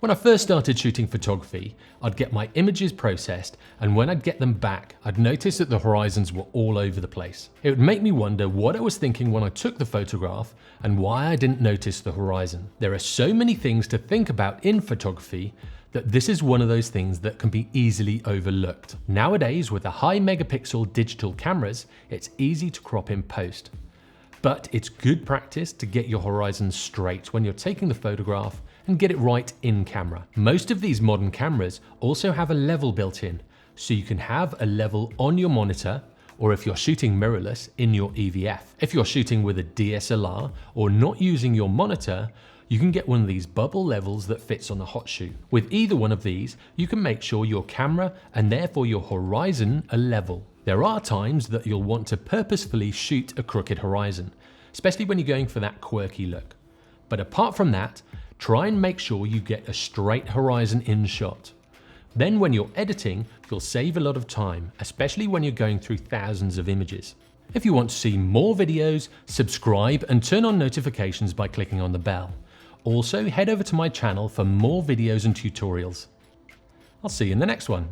When I first started shooting photography, I'd get my images processed, and when I'd get them back, I'd notice that the horizons were all over the place. It would make me wonder what I was thinking when I took the photograph and why I didn't notice the horizon. There are so many things to think about in photography that this is one of those things that can be easily overlooked. Nowadays, with the high megapixel digital cameras, it's easy to crop in post. But it's good practice to get your horizon straight when you're taking the photograph and get it right in camera. Most of these modern cameras also have a level built in, so you can have a level on your monitor, or if you're shooting mirrorless, in your EVF. If you're shooting with a DSLR or not using your monitor, you can get one of these bubble levels that fits on a hot shoe. With either one of these, you can make sure your camera and therefore your horizon are level. There are times that you'll want to purposefully shoot a crooked horizon, especially when you're going for that quirky look. But apart from that, try and make sure you get a straight horizon in shot. Then when you're editing, you'll save a lot of time, especially when you're going through thousands of images. If you want to see more videos, subscribe and turn on notifications by clicking on the bell. Also, head over to my channel for more videos and tutorials. I'll see you in the next one.